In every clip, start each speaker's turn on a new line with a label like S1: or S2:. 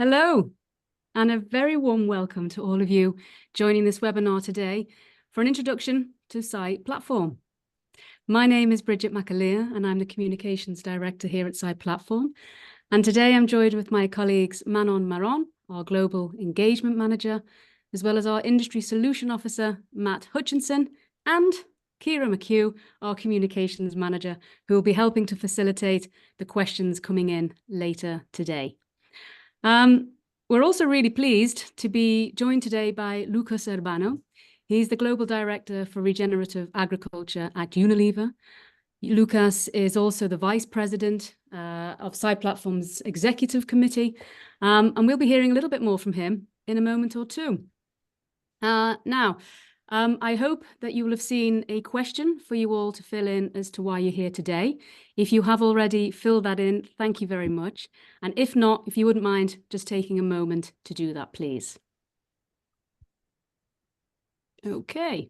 S1: Hello, and a very warm welcome to all of you joining this webinar today for an introduction to SAI Platform. My name is Bridget McAleer, and I'm the Communications Director here at SAI Platform. And today I'm joined with my colleagues Manon Maron, our Global Engagement Manager, as well as our Industry Solution Officer, Matt Hutchinson, and Kira McHugh, our Communications Manager, who will be helping to facilitate the questions coming in later today. We're also really pleased to be joined today by Lucas Urbano. He's the Global Director for Regenerative Agriculture at Unilever. Lucas is also the Vice President of SAI Platform's Executive Committee, and we'll be hearing a little bit more from him in a moment or two. I hope that you will have seen a question for you all to fill in as to why you're here today. If you have already filled that in, thank you very much. And if not, if you wouldn't mind just taking a moment to do that, please. Okay.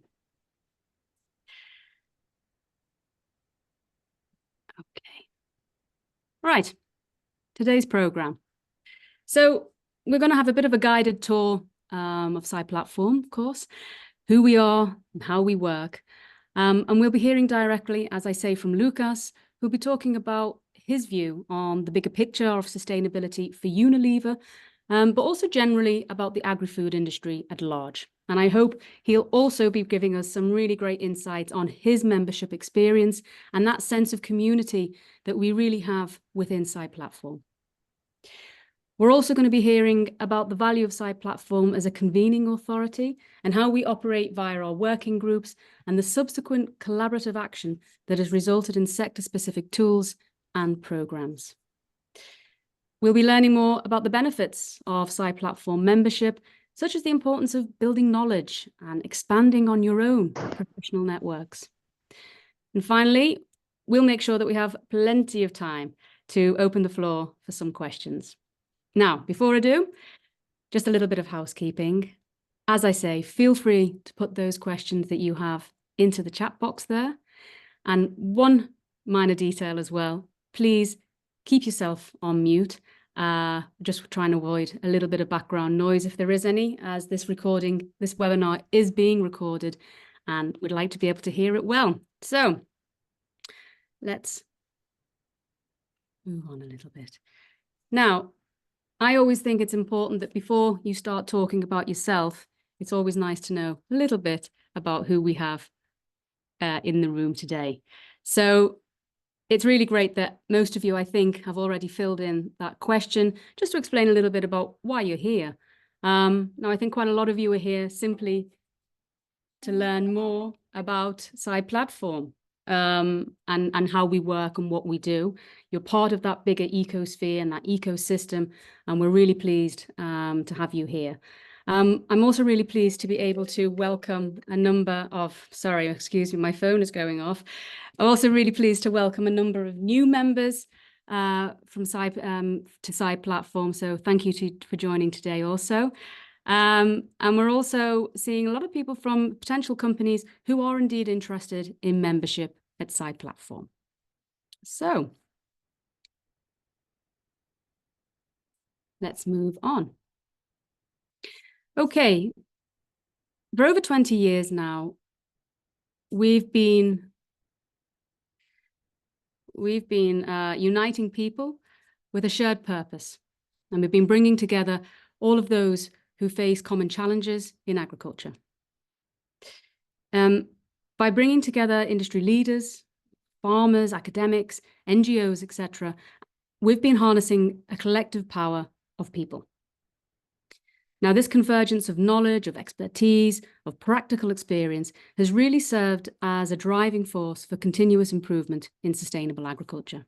S1: Right, today's program. So we're going to have a bit of a guided tour of SAI Platform, of course, who we are and how we work. And we'll be hearing directly, as I say, from Lucas, who'll be talking about his view on the bigger picture of sustainability for Unilever, but also generally about the agri-food industry at large. And I hope he'll also be giving us some really great insights on his membership experience and that sense of community that we really have within SAI Platform. We're also going to be hearing about the value of SAI Platform as a convening authority and how we operate via our working groups and the subsequent collaborative action that has resulted in sector-specific tools and programs. We'll be learning more about the benefits of SAI Platform membership, such as the importance of building knowledge and expanding on your own professional networks. And finally, we'll make sure that we have plenty of time to open the floor for some questions. Now, before I do, just a little bit of housekeeping. As I say, feel free to put those questions that you have into the chat box there. And one minor detail as well, please keep yourself on mute. Just trying to avoid a little bit of background noise if there is any, as this webinar is being recorded and we'd like to be able to hear it well. So let's move on a little bit. Now, I always think it's important that before you start talking about yourself, it's always nice to know a little bit about who we have in the room today. So it's really great that most of you, I think, have already filled in that question, just to explain a little bit about why you're here. Now, I think quite a lot of you are here simply to learn more about SAI Platform and how we work and what we do. You're part of that bigger ecosphere and that ecosystem, and we're really pleased to have you here. I'm also really pleased to be able to welcome a number of, sorry, excuse me, my phone is going off. I'm also really pleased to welcome a number of new members from SAI to SAI Platform. So thank you for joining today also. And we're also seeing a lot of people from potential companies who are indeed interested in membership at SAI Platform. So let's move on. Okay, for over 20 years now, we've been uniting people with a shared purpose, and we've been bringing together all of those who face common challenges in agriculture. By bringing together industry leaders, farmers, academics, NGOs, etc., we've been harnessing a collective power of people. Now, this convergence of knowledge, of expertise, of practical experience has really served as a driving force for continuous improvement in sustainable agriculture.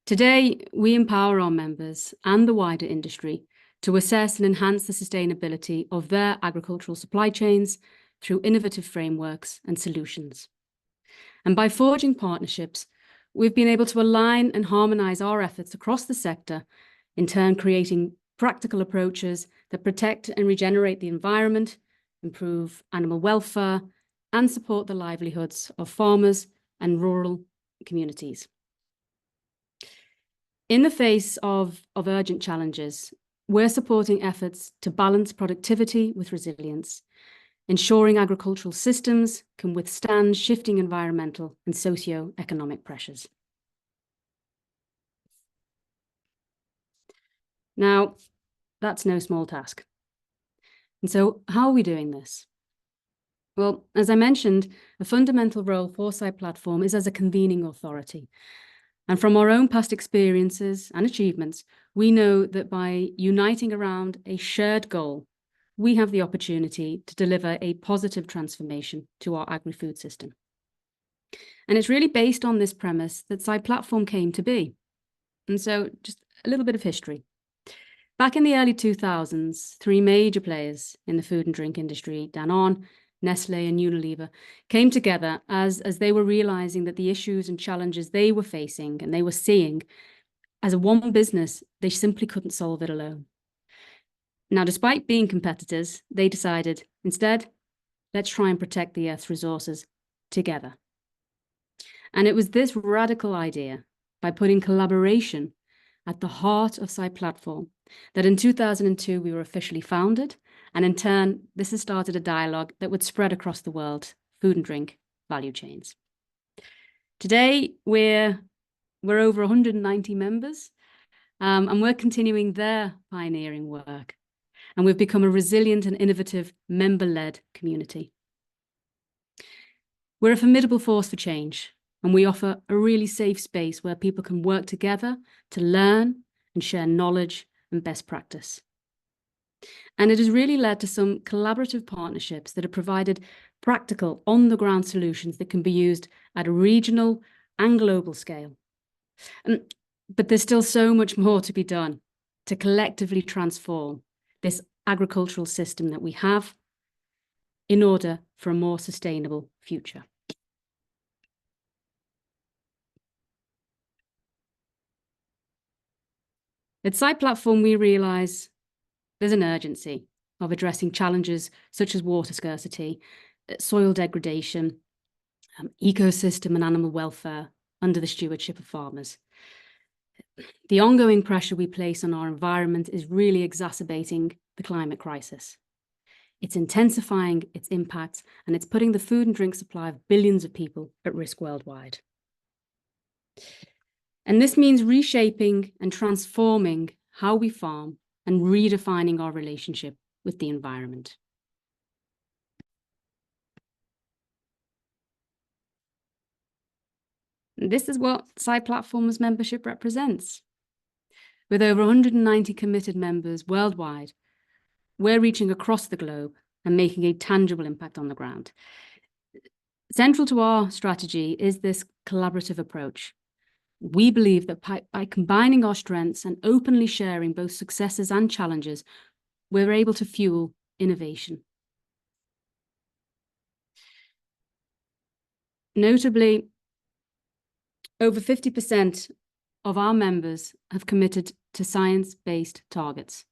S1: Today, we empower our members and the wider industry to assess and enhance the sustainability of their agricultural supply chains through innovative frameworks and solutions. And by forging partnerships, we've been able to align and harmonize our efforts across the sector, in turn creating practical approaches that protect and regenerate the environment, improve animal welfare, and support the livelihoods of farmers and rural communities. In the face of urgent challenges, we're supporting efforts to balance productivity with resilience, ensuring agricultural systems can withstand shifting environmental and socio-economic pressures. Now, that's no small task. And so how are we doing this? Well, as I mentioned, a fundamental role for SAI Platform is as a convening authority. And from our own past experiences and achievements, we know that by uniting around a shared goal, we have the opportunity to deliver a positive transformation to our agri-food system. And it's really based on this premise that SAI Platform came to be. And so just a little bit of history. Back in the early 2000s, three major players in the food and drink industry, Danone, Nestle and Unilever, came together as they were realizing that the issues and challenges they were facing and they were seeing as a one business, they simply couldn't solve it alone. Now, despite being competitors, they decided instead, let's try and protect the Earth's resources together. And it was this radical idea, by putting collaboration at the heart of SAI Platform, that in 2002 we were officially founded. And in turn, this has started a dialogue that would spread across the world, food and drink value chains. Today, we're over 190 members, and we're continuing their pioneering work. And we've become a resilient and innovative member-led community. We're a formidable force for change, and we offer a really safe space where people can work together to learn and share knowledge and best practice. And it has really led to some collaborative partnerships that have provided practical, on-the-ground solutions that can be used at a regional and global scale. But there's still so much more to be done to collectively transform this agricultural system that we have in order for a more sustainable future. At SAI Platform, we realise there's an urgency of addressing challenges such as water scarcity, soil degradation, ecosystem and animal welfare under the stewardship of farmers. The ongoing pressure we place on our environment is really exacerbating the climate crisis. It's intensifying its impacts, and it's putting the food and drink supply of billions of people at risk worldwide. And this means reshaping and transforming how we farm and redefining our relationship with the environment. This is what SAI Platform's membership represents. With over 190 committed members worldwide, we're reaching across the globe and making a tangible impact on the ground. Central to our strategy is this collaborative approach. We believe that by combining our strengths and openly sharing both successes and challenges, we're able to fuel innovation. Notably, over 50% of our members have committed to science-based targets.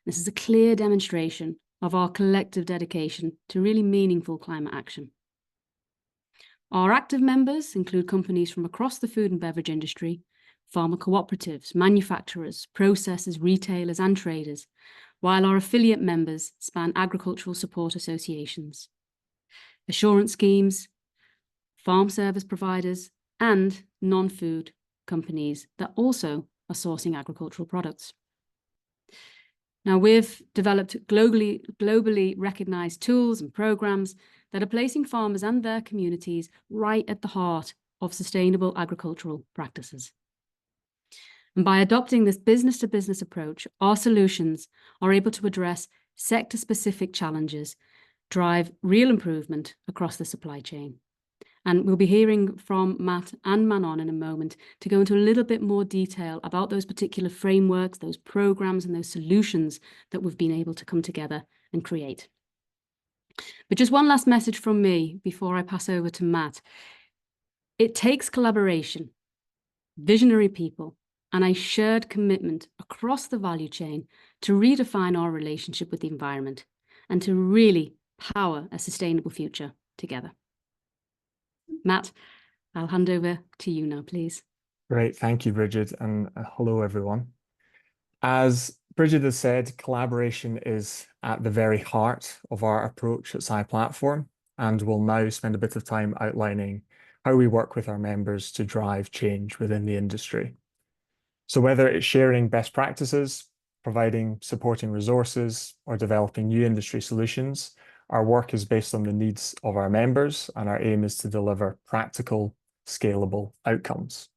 S1: This is a clear demonstration of our collective dedication to really meaningful climate action. Our active members include companies from across the food and beverage industry, farmer cooperatives, manufacturers, processors, retailers, and traders, while our affiliate members span agricultural support associations, assurance schemes, farm service providers, and non-food companies that also are sourcing agricultural products. Now, we've developed globally recognized tools and programs that are placing farmers and their communities right at the heart of sustainable agricultural practices. And by adopting this business-to-business approach, our solutions are able to address sector-specific challenges, drive real improvement across the supply chain. And we'll be hearing from Matt and Manon in a moment to go into a little bit more detail about those particular frameworks, those programs, and those solutions that we've been able to come together and create. But just one last message from me before I pass over to Matt. It takes collaboration, visionary people, and a shared commitment across the value chain to redefine our relationship with the environment and to really power a sustainable future together. Matt, I'll hand over to you now, please.
S2: Great. Thank you, Bridget. And hello, everyone. As Bridget has said, collaboration is at the very heart of our approach at SAI Platform, and we'll now spend a bit of time outlining how we work with our members to drive change within the industry. So whether it's sharing best practices, providing supporting resources, or developing new industry solutions, our work is based on the needs of our members, and our aim is to deliver practical, scalable outcomes.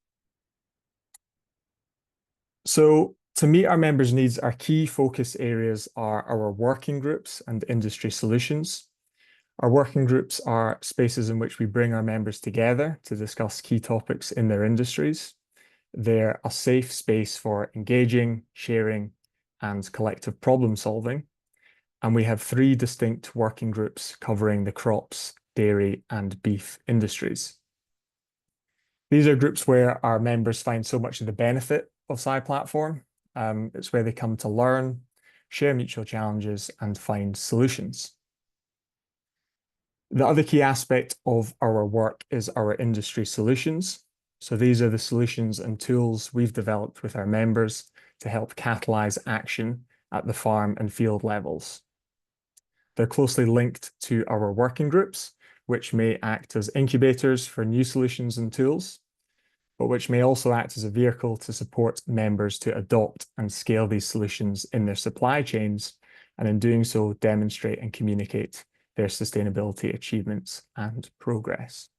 S2: So to meet our members' needs, our key focus areas are our working groups and industry solutions. Our working groups are spaces in which we bring our members together to discuss key topics in their industries. They're a safe space for engaging, sharing, and collective problem solving. And we have 3 distinct working groups covering the crops, dairy, and beef industries. These are groups where our members find so much of the benefit of SAI Platform. It's where they come to learn, share mutual challenges, and find solutions. The other key aspect of our work is our industry solutions. So these are the solutions and tools we've developed with our members to help catalyze action at the farm and field levels. They're closely linked to our working groups, which may act as incubators for new solutions and tools, but which may also act as a vehicle to support members to adopt and scale these solutions in their supply chains, and in doing so, demonstrate and communicate their sustainability achievements and progress.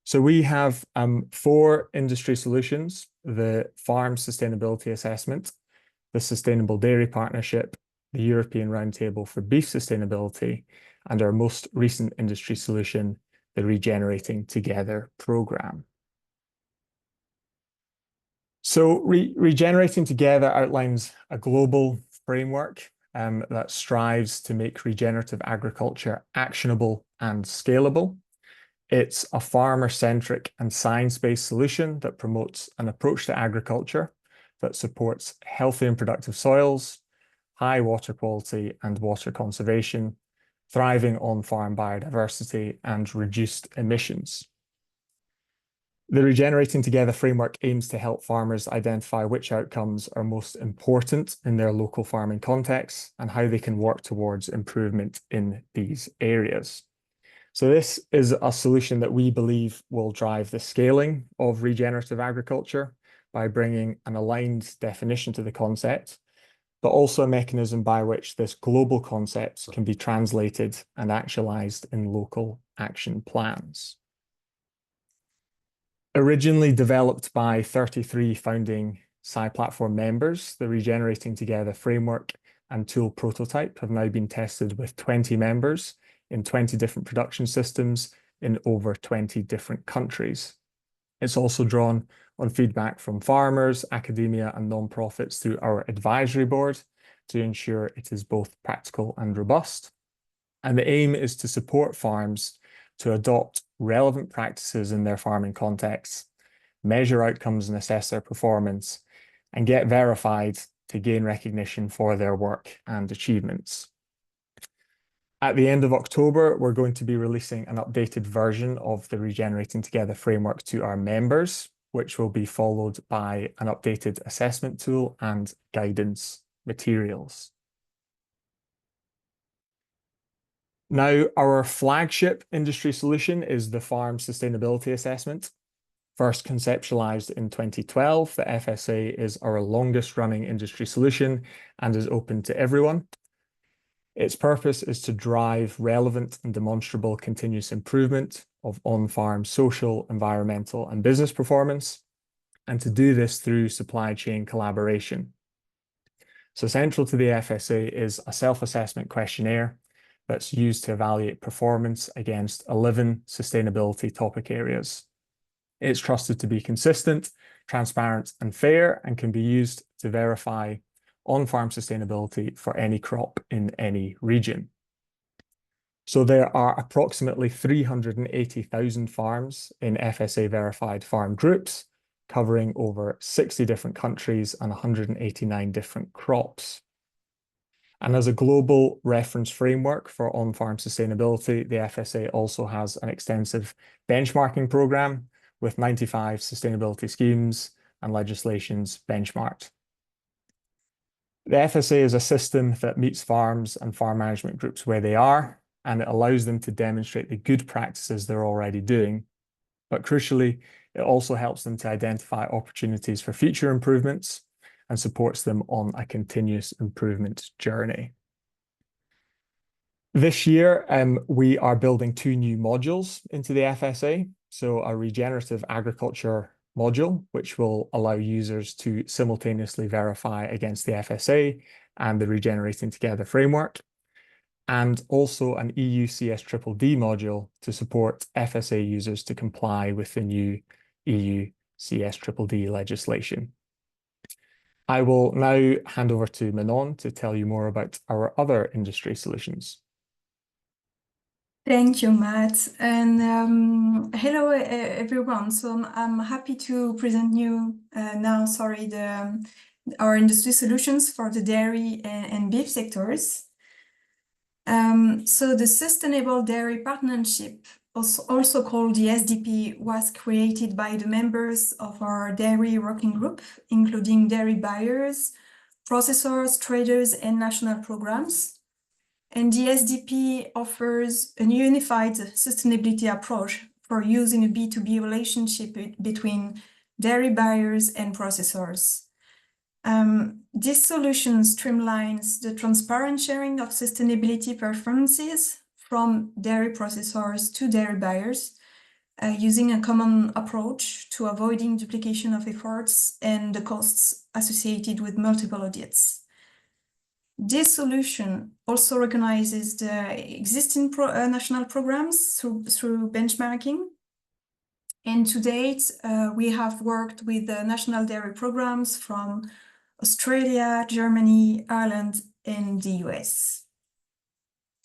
S2: So we have 4 industry solutions: the Farm Sustainability Assessment, the Sustainable Dairy Partnership, the European Roundtable for Beef Sustainability, and our most recent industry solution, the Regenerating Together programme. So Regenerating Together outlines a global framework that strives to make regenerative agriculture actionable and scalable. It's a farmer-centric and science-based solution that promotes an approach to agriculture that supports healthy and productive soils, high water quality and water conservation, thriving on-farm biodiversity, and reduced emissions. The Regenerating Together framework aims to help farmers identify which outcomes are most important in their local farming contexts and how they can work towards improvement in these areas. So this is a solution that we believe will drive the scaling of regenerative agriculture by bringing an aligned definition to the concept, but also a mechanism by which this global concept can be translated and actualized in local action plans. Originally developed by 33 founding SAI Platform members, the Regenerating Together framework and tool prototype have now been tested with 20 members in 20 different production systems in over 20 different countries. It's also drawn on feedback from farmers, academia, and non-profits through our advisory board to ensure it is both practical and robust. And the aim is to support farms to adopt relevant practices in their farming contexts, measure outcomes and assess their performance, and get verified to gain recognition for their work and achievements. At the end of October, we're going to be releasing an updated version of the Regenerating Together framework to our members, which will be followed by an updated assessment tool and guidance materials. Now, our flagship industry solution is the Farm Sustainability Assessment. First conceptualized in 2012, the FSA is our longest running industry solution and is open to everyone. Its purpose is to drive relevant and demonstrable continuous improvement of on-farm social, environmental, and business performance, and to do this through supply chain collaboration. So central to the FSA is a self-assessment questionnaire that's used to evaluate performance against 11 sustainability topic areas. It's trusted to be consistent, transparent, and fair, and can be used to verify on-farm sustainability for any crop in any region. So there are approximately 380,000 farms in FSA-verified farm groups, covering over 60 different countries and 189 different crops. And as a global reference framework for on-farm sustainability, the FSA also has an extensive benchmarking program with 95 sustainability schemes and legislations benchmarked. The FSA is a system that meets farms and farm management groups where they are, and it allows them to demonstrate the good practices they're already doing. But crucially, it also helps them to identify opportunities for future improvements and supports them on a continuous improvement journey. This year, we are building 2 new modules into the FSA. So a regenerative agriculture module, which will allow users to simultaneously verify against the FSA and the Regenerating Together framework, and also an EU CS-DDD module to support FSA users to comply with the new EU CS-DDD legislation. I will now hand over to Manon to tell you more about our other industry solutions.
S3: Thank you, Matt. And hello, everyone. So I'm happy to present you now, our industry solutions for the dairy and beef sectors. So the Sustainable Dairy Partnership, also called the SDP, was created by the members of our dairy working group, including dairy buyers, processors, traders, and national programs. And the SDP offers a unified sustainability approach for using a B2B relationship between dairy buyers and processors. This solution streamlines the transparent sharing of sustainability performances from dairy processors to dairy buyers, using a common approach to avoiding duplication of efforts and the costs associated with multiple audits. This solution also recognizes the existing national programs through benchmarking. And to date, we have worked with the national dairy programs from Australia, Germany, Ireland, and the US.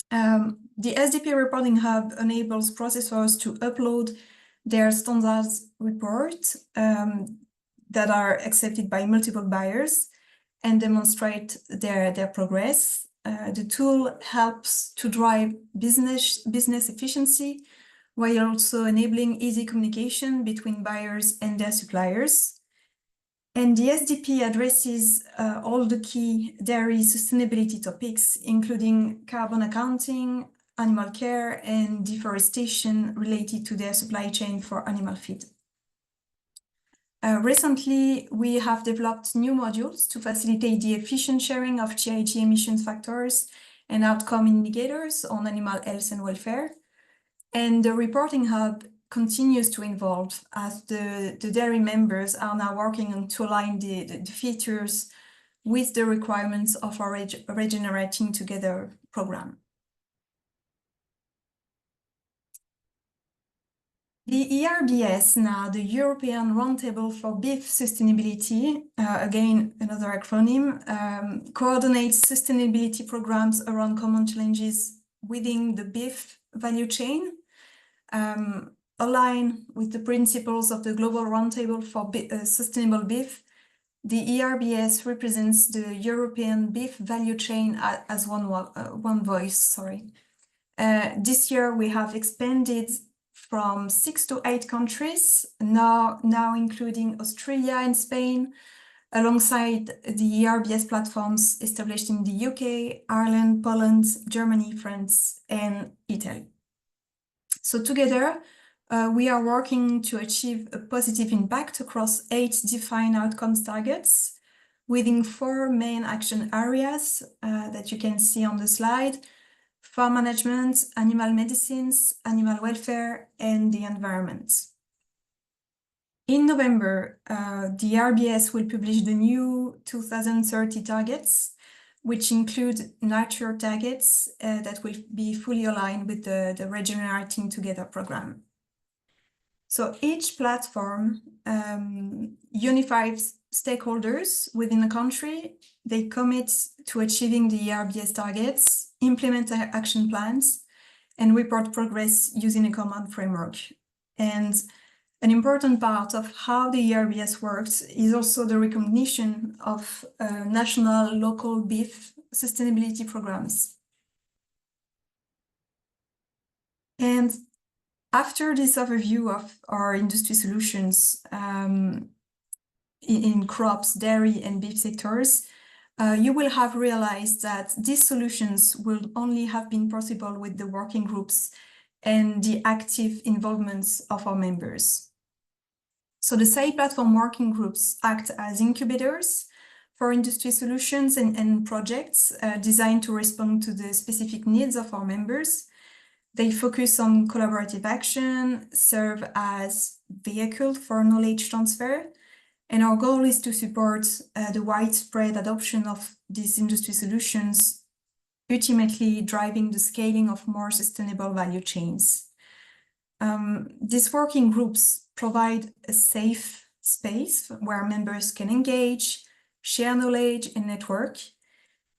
S3: The SDP Reporting Hub enables processors to upload their standards report that are accepted by multiple buyers and demonstrate their progress. The tool helps to drive business efficiency while also enabling easy communication between buyers and their suppliers. And the SDP addresses all the key dairy sustainability topics, including carbon accounting, animal care, and deforestation related to their supply chain for animal feed. Recently, we have developed new modules to facilitate the efficient sharing of GHG emissions factors and outcome indicators on animal health and welfare. And the reporting hub continues to evolve as the dairy members are now working on to align the features with the requirements of our Regenerating Together program. The ERBS, now the European Roundtable for Beef Sustainability, again, another acronym, coordinates sustainability programs around common challenges within the beef value chain, align with the principles of the Global Roundtable for Sustainable Beef. The ERBS represents the European beef value chain as one voice. This year we have expanded from 6 to 8 countries, now including Australia and Spain, alongside the ERBS platforms established in the UK, Ireland, Poland, Germany, France, and Italy. So together, we are working to achieve a positive impact across 8 defined outcomes targets within 4 main action areas that you can see on the slide: farm management, animal medicines, animal welfare, and the environment. In November, the RBS will publish the new 2030 targets, which include nature targets that will be fully aligned with the Regenerating Together program. So each platform unifies stakeholders within a country. They commit to achieving the ERBS targets, implement action plans, and report progress using a common framework. And an important part of how the ERBS works is also the recognition of national local beef sustainability programs. And after this overview of our industry solutions in crops, dairy, and beef sectors, you will have realized that these solutions will only have been possible with the working groups and the active involvement of our members. So the SAI Platform working groups act as incubators for industry solutions and projects designed to respond to the specific needs of our members. They focus on collaborative action, serve as vehicle for knowledge transfer, and our goal is to support the widespread adoption of these industry solutions, ultimately driving the scaling of more sustainable value chains. These working groups provide a safe space where members can engage, share knowledge, and network.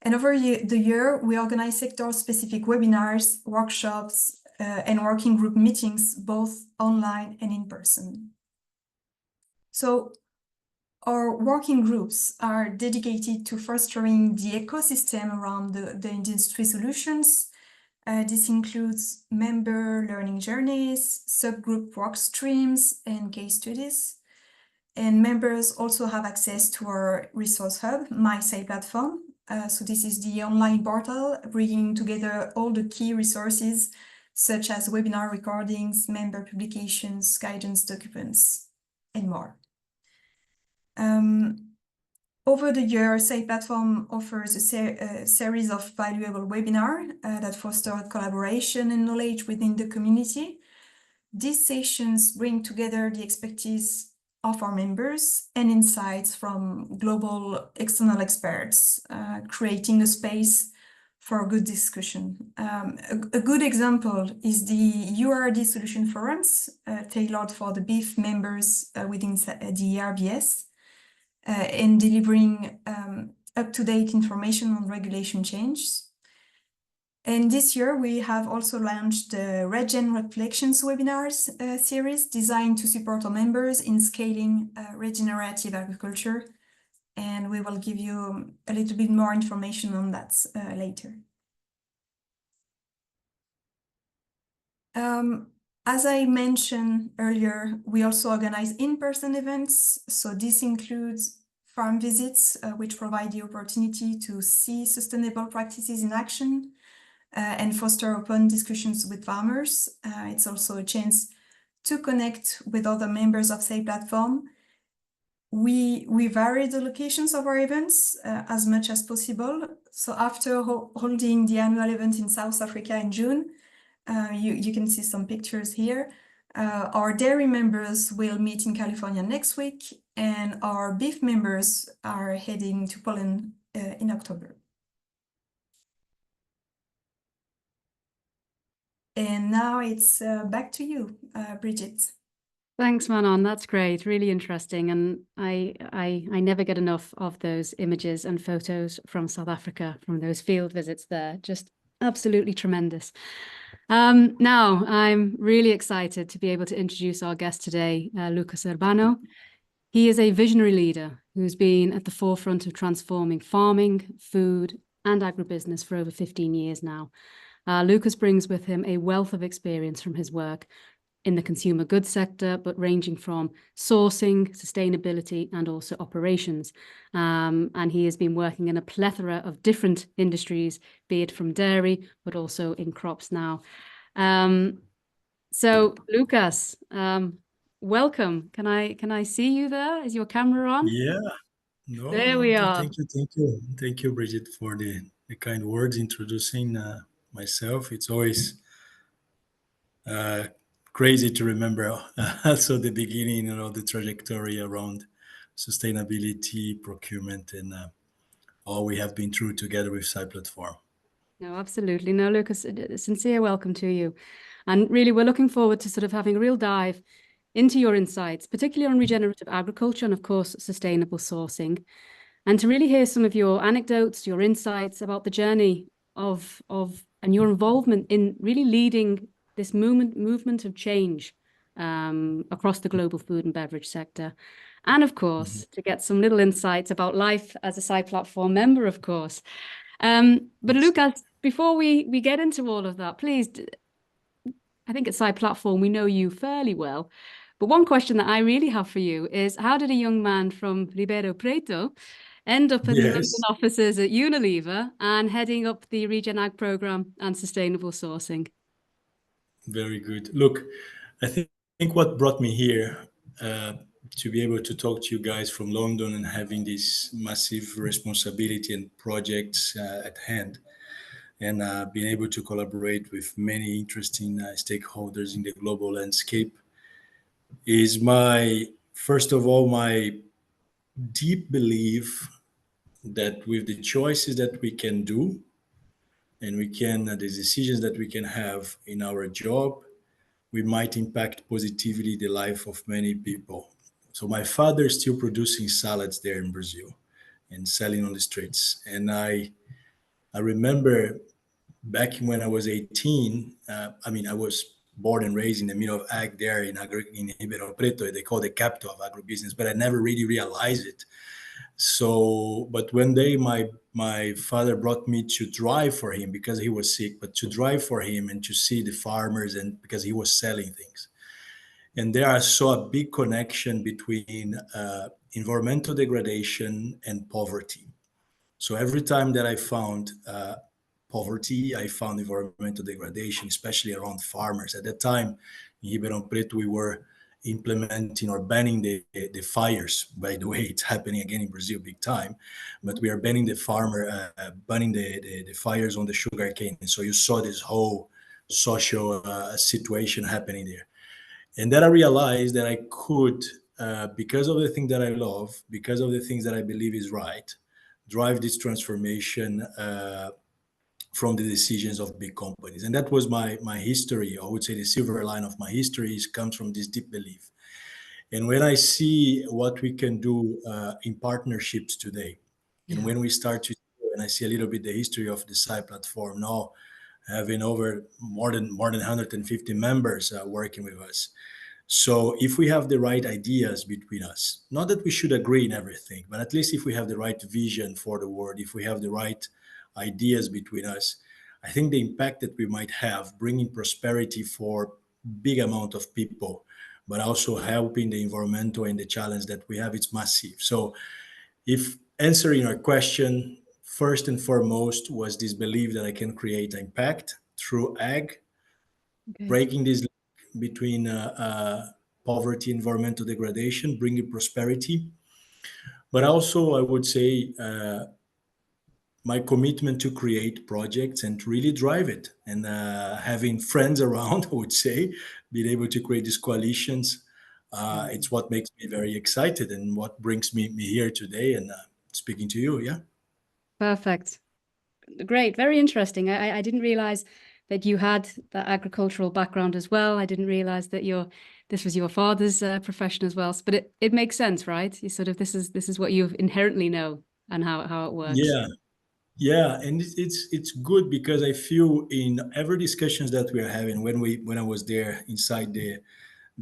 S3: And over the year, we organize sector-specific webinars, workshops, and working group meetings, both online and in person. So our working groups are dedicated to fostering the ecosystem around the industry solutions. This includes member learning journeys, subgroup work streams, and case studies. And members also have access to our resource hub, SAI Platform. So this is the online portal bringing together all the key resources, such as webinar recordings, member publications, guidance documents, and more. Over the year, SAI Platform offers a series of valuable webinars that foster collaboration and knowledge within the community. These sessions bring together the expertise of our members and insights from global external experts, creating a space for good discussion. A good example is the URD Solution Forums, tailored for the BIF members within the RBS. In delivering up-to-date information on regulation changes. And this year, we have also launched the Regen Reflections webinars series designed to support our members in scaling regenerative agriculture. And we will give you a little bit more information on that later. As I mentioned earlier, we also organize in-person events. So this includes farm visits, which provide the opportunity to see sustainable practices in action and foster open discussions with farmers. It's also a chance to connect with other members of SAI Platform. We vary the locations of our events as much as possible. So after holding the annual event in South Africa in June, you can see some pictures here. Our dairy members will meet in California next week, and our beef members are heading to Poland in October. And now it's back to you, Bridget.
S1: Thanks, Manon. That's great. Really interesting. And I never get enough of those images and photos from South Africa, from those field visits there. Just absolutely tremendous. Now, I'm really excited to be able to introduce our guest today, Lucas Urbano. He is a visionary leader who's been at the forefront of transforming farming, food, and agribusiness for over 15 years now. Lucas brings with him a wealth of experience from his work in the consumer goods sector, but ranging from sourcing, sustainability, and also operations. And he has been working in a plethora of different industries, be it from dairy, but also in crops now. So Lucas, welcome. Can I see you there? Is your camera on?
S4: Yeah, no,
S1: There we are.
S4: thank you, Bridget, for the kind words introducing myself. It's always crazy to remember also the beginning, the trajectory around sustainability, procurement, and all we have been through together with SAI Platform.
S1: No, absolutely. No, Lucas, a sincere welcome to you. And really, we're looking forward to sort of having a real dive into your insights, particularly on regenerative agriculture and, of course, sustainable sourcing, and to really hear some of your anecdotes, your insights about the journey of and your involvement in really leading this movement of change across the global food and beverage sector. And, of course, to get some little insights about life as a SAI Platform member, of course. But Lucas, before we get into all of that, please, I think at SAI Platform, we know you fairly well. But one question that I really have for you is, how did a young man from Ribeirão Preto end up in the London
S4: Yes,
S1: offices at Unilever and heading up the Regen Ag program and sustainable sourcing.
S4: very good. Look, I think what brought me here to be able to talk to you guys from London and having this massive responsibility and projects at hand, and being able to collaborate with many interesting stakeholders in the global landscape is first of all, my deep belief that with the choices that we can do and the decisions that we can have in our job, we might impact positively the life of many people. So my father is still producing salads there in Brazil and selling on the streets. And I remember back when I was 18, I was born and raised in the middle of ag there in Ribeirão Preto. They call it the capital of agribusiness, but I never really realized it. So, but one day my father brought me to drive for him because he was sick, but to drive for him and to see the farmers, and because he was selling things. And there I saw a big connection between environmental degradation and poverty. So every time that I found poverty, I found environmental degradation, especially around farmers. At that time, in Ribeirão Preto, we were implementing or banning the fires. By the way, it's happening again in Brazil big time, but we are banning the fires on the sugar cane. And so you saw this whole social situation happening there. And then I realized that I could, because of the thing that I love, because of the things that I believe is right, drive this transformation from the decisions of big companies. And that was my history. I would say the silver line of my history comes from this deep belief. And when I see what we can do in partnerships today, and when we start to, and I see a little bit the history of the SAI platform now, having over more than 150 members working with us. So if we have the right ideas between us, not that we should agree in everything, but at least if we have the right vision for the world, if we have the right ideas between us, I think the impact that we might have bringing prosperity for big amount of people, but also helping the environmental and the challenge that we have, it's massive. So if answering your question, first and foremost was this belief that I can create impact through ag, breaking this link between poverty, environmental degradation, bringing prosperity. But also, I would say my commitment to create projects and to really drive it, and having friends around, I would say, being able to create these coalitions. It's what makes me very excited and what brings me here today and speaking to you. Yeah.
S1: Perfect. Great. Very interesting. I didn't realize that you had that agricultural background as well. I didn't realize that this was your father's profession as well. But it makes sense, right? You sort of this is what you inherently know and how it works.
S4: Yeah. Yeah, and it's good because I feel in every discussions that we are having when I was there inside the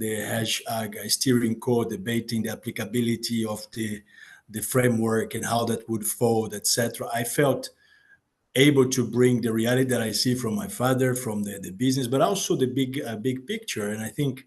S4: hashtag steering code, debating the applicability of the framework and how that would fold, etc. I felt able to bring the reality that I see from my father, from the business, but also the big picture. And I think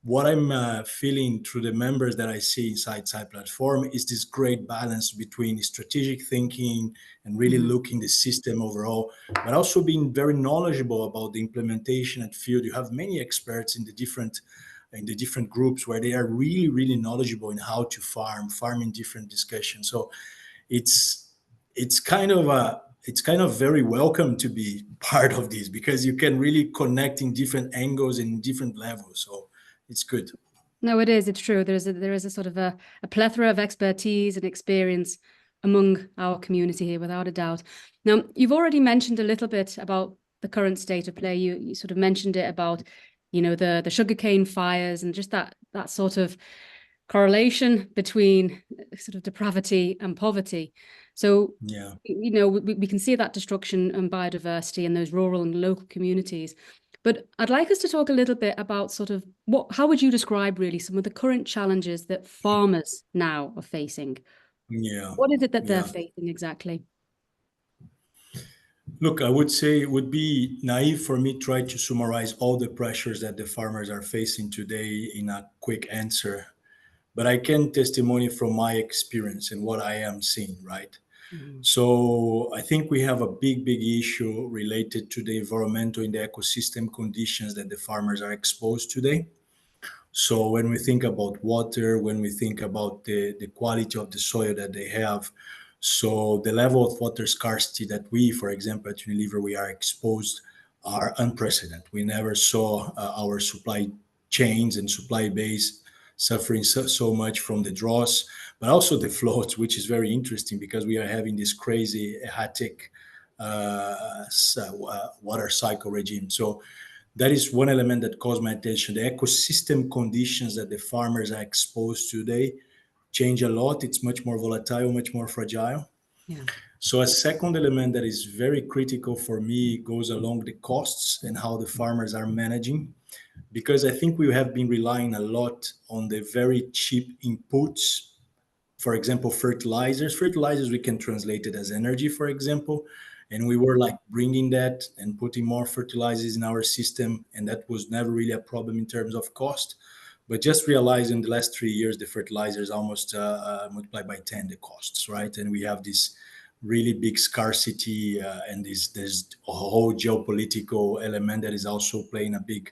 S4: what I'm feeling through the members that I see inside SAI Platform is this great balance between strategic thinking and really looking the system overall, but also being very knowledgeable about the implementation and field. You have many experts in the different groups where they are really knowledgeable in how to farm in different discussions. So it's kind of very welcome to be part of this because you can really connect in different angles and different levels. So it's good.
S1: No, it is. It's true. There is a sort of a plethora of expertise and experience among our community here, without a doubt. Now, you've already mentioned a little bit about the current state of play. You sort of mentioned it about, the sugarcane fires and just that sort of correlation between sort of depravity and poverty. So,
S4: Yeah.
S1: we can see that destruction and biodiversity in those rural and local communities. But I'd like us to talk a little bit about sort of how would you describe really some of the current challenges that farmers now are facing?
S4: Yeah.
S1: What is it that they're
S4: Yeah.
S1: facing exactly?
S4: Look, I would say it would be naive for me to try to summarize all the pressures that the farmers are facing today in a quick answer. but I can testimony from my experience and what I am seeing, right?
S1: Mhm.
S4: So I think we have a big, big issue related to the environmental and the ecosystem conditions that the farmers are exposed today. So when we think about water, when we think about the quality of the soil that they have, so the level of water scarcity that we, for example, at Unilever, we are exposed are unprecedented. We never saw our supply chains and supply base suffering so much from the droughts, but also the floods, which is very interesting because we are having this crazy erratic water cycle regime. So that is one element that caught my attention. The ecosystem conditions that the farmers are exposed to today change a lot. It's much more volatile, much more fragile.
S1: Yeah.
S4: So a second element that is very critical for me goes along the costs and how the farmers are managing, because I think we have been relying a lot on the very cheap inputs. For example, fertilizers, we can translate it as energy, for example. And we were like bringing that and putting more fertilizers in our system. And that was never really a problem in terms of cost. But just realize in the last 3 years, the fertilizers almost multiplied by 10 the costs, right? And we have this really big scarcity and there's a whole geopolitical element that is also playing a big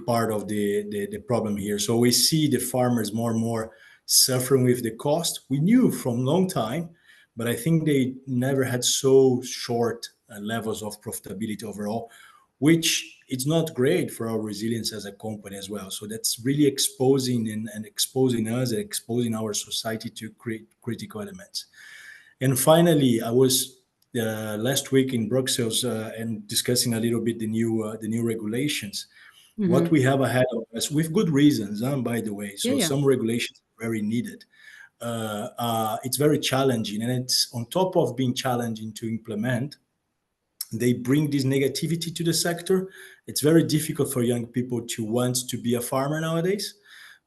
S4: part of the problem here. So we see the farmers more and more suffering with the cost. We knew from long time, but I think they never had so short levels of profitability overall, which it's not great for our resilience as a company as well. So that's really exposing and exposing us and exposing our society to create critical elements. And finally, I was last week in Brussels and discussing a little bit the new regulations. What
S1: Mhm.
S4: we have ahead of us, with good reasons, by the way.
S1: Yeah,
S4: So
S1: yeah.
S4: some regulations are very needed. It's very challenging, and it's on top of being challenging to implement. They bring this negativity to the sector. It's very difficult for young people to want to be a farmer nowadays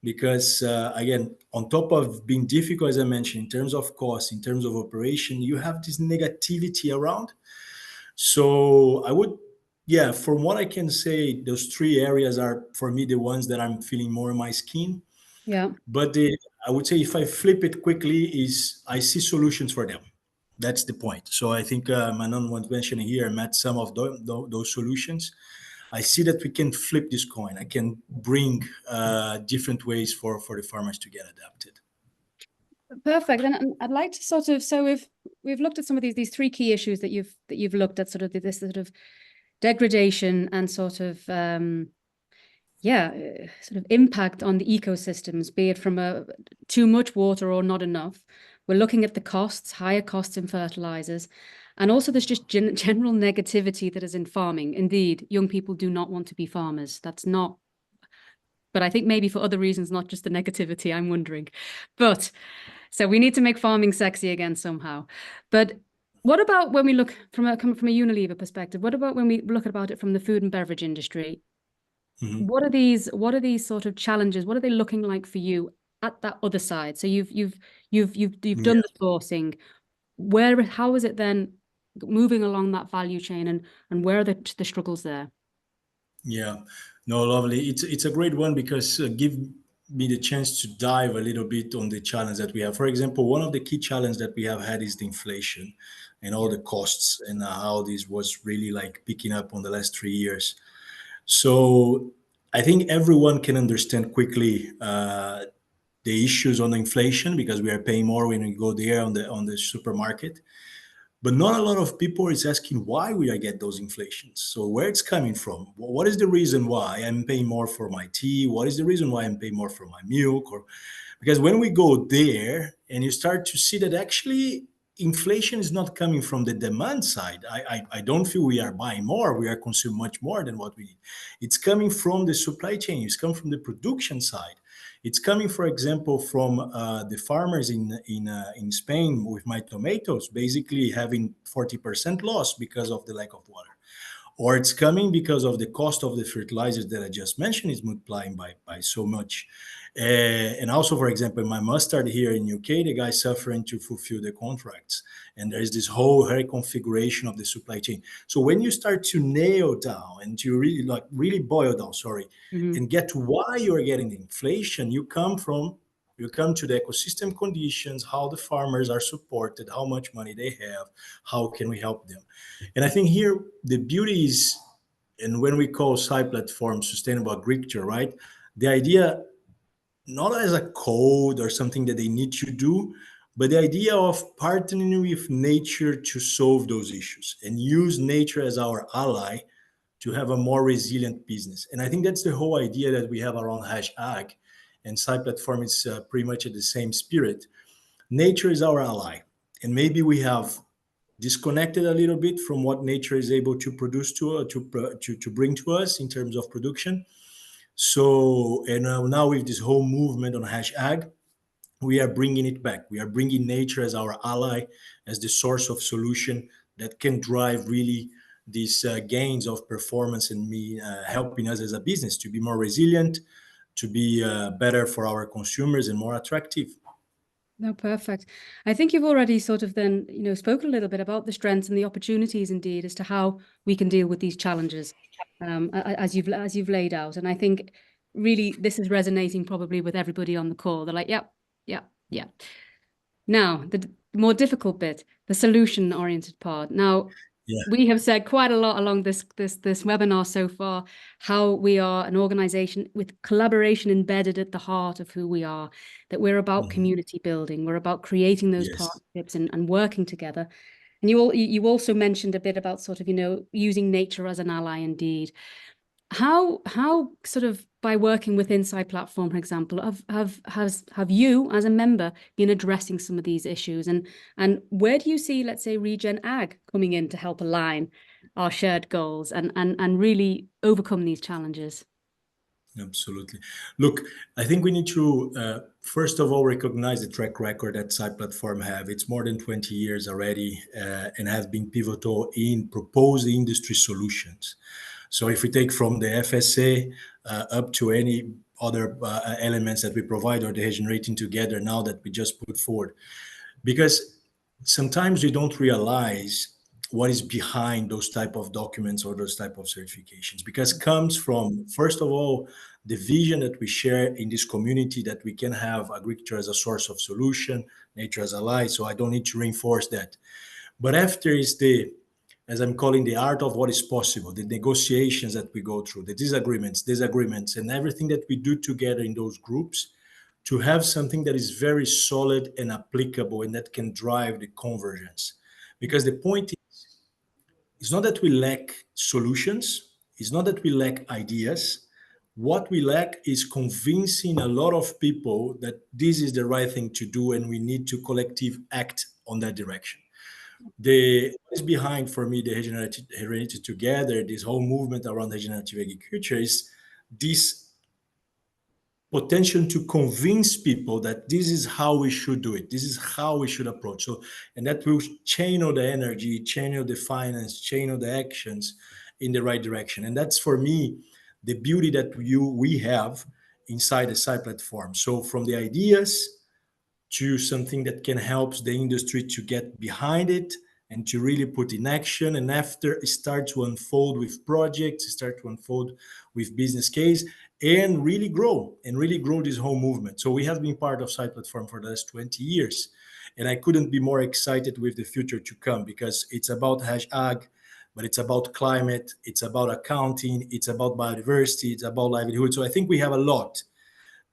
S4: because again, on top of being difficult, as I mentioned, in terms of cost, in terms of operation, you have this negativity around. So I would, yeah, from what I can say, those three areas are for me the ones that I'm feeling more in my skin.
S1: Yeah.
S4: But I would say if I flip it quickly, is I see solutions for them. That's the point. So I think Manon was mentioning here, I met some of those solutions. I see that we can flip this coin. I can bring different ways for the farmers to get adapted.
S1: Perfect. And I'd like to sort of, so we've looked at some of these three key issues that you've looked at, sort of this sort of degradation and sort of sort of impact on the ecosystems, be it from too much water or not enough. We're looking at the costs, higher costs in fertilizers, and also there's just general negativity that is in farming. Indeed, young people do not want to be farmers. That's not, but I think maybe for other reasons, not just the negativity, I'm wondering. But so we need to make farming sexy again somehow. But what about when we look coming from a Unilever perspective? What about when we look about it from the food and beverage industry?
S4: Mhm.
S1: What are these sort of challenges? What are they looking like for you at that other side? So you've
S4: Yeah.
S1: done the sourcing. How is it then moving along that value chain, and where are the struggles there?
S4: Yeah, no, lovely. It's a great one because give me the chance to dive a little bit on the challenge that we have. For example, one of the key challenges that we have had is the inflation and all the costs and how this was really like picking up on the last 3 years. So I think everyone can understand quickly the issues on the inflation because we are paying more when we go there on the supermarket, but not a lot of people is asking why we are get those inflations. So where it's coming from? What is the reason why I'm paying more for my tea? What is the reason why I'm paying more for my milk? Or because when we go there and you start to see that actually inflation is not coming from the demand side. I don't feel we are buying more. We are consuming much more than what we need. It's coming from the supply chain. It's coming from the production side. It's coming, for example, from the farmers in Spain with my tomatoes, basically having 40% loss because of the lack of water, or it's coming because of the cost of the fertilizers that I just mentioned is multiplying by so much. And also, for example, my mustard here in UK, the guy's suffering to fulfill the contracts, and there's this whole reconfiguration of the supply chain. So when you start to nail down and to really boil down,
S1: Mhm.
S4: and get to why you're getting the inflation, you come from You come to the ecosystem conditions, how the farmers are supported, how much money they have, how can we help them. And I think here the beauty is, and when we call SAI Platform sustainable agriculture, right? The idea, not as a code or something that they need to do, but the idea of partnering with nature to solve those issues and use nature as our ally to have a more resilient business. And I think that's the whole idea that we have around #ag, and SAI Platform is pretty much at the same spirit. Nature is our ally, and maybe we have disconnected a little bit from what nature is able to produce to bring to us in terms of production. So, and now with this whole movement on #ag, we are bringing it back. We are bringing nature as our ally, as the source of solution that can drive really these gains of performance and me helping us as a business to be more resilient, to be better for our consumers and more attractive.
S1: No, perfect. I think you've already sort of then, spoken a little bit about the strengths and the opportunities indeed as to how we can deal with these challenges, as you've laid out. And I think really this is resonating probably with everybody on the call. They're like, yeah, yeah, yeah. Now, the more difficult bit, the solution-oriented part. Now,
S4: Yeah.
S1: we have said quite a lot along this webinar so far, how we are an organization with collaboration embedded at the heart of who we are, that we're about community building, we're about creating those partnerships and working together. And you also mentioned a bit about sort of, using nature as an ally indeed. How sort of by working with SAI Platform, for example, have you as a member been addressing some of these issues, and where do you see, let's say, Regen Ag coming in to help align our shared goals and really overcome these challenges?
S4: Absolutely. Look, I think we need to first of all recognize the track record that SAI Platform have. It's more than 20 years already, and have been pivotal in proposing industry solutions. So if we take from the FSA up to any other elements that we provide or the regenerating together now that we just put forward, because sometimes we don't realize what is behind those type of documents or those type of certifications, because comes from, first of all, the vision that we share in this community that we can have agriculture as a source of solution, nature as ally. So I don't need to reinforce that. But after is the, as I'm calling, the art of what is possible, the negotiations that we go through, the disagreements, and everything that we do together in those groups to have something that is very solid and applicable and that can drive the convergence. Because the point is, it's not that we lack solutions, it's not that we lack ideas. What we lack is convincing a lot of people that this is the right thing to do and we need to collective act on that direction. What is behind for me the regenerative together, this whole movement around regenerative agriculture, is this potential to convince people that this is how we should do it, this is how we should approach. So, and that will channel the energy, channel the finance, channel the actions in the right direction. And that's for me the beauty that we have inside the SAI Platform. So from the ideas to something that can help the industry to get behind it and to really put in action, and after it start to unfold with projects, start to unfold with business case, and really grow this whole movement. So we have been part of SAI Platform for the last 20 years, and I couldn't be more excited with the future to come, because it's about #ag, but it's about climate, it's about accounting, it's about biodiversity, it's about livelihood. So I think we have a lot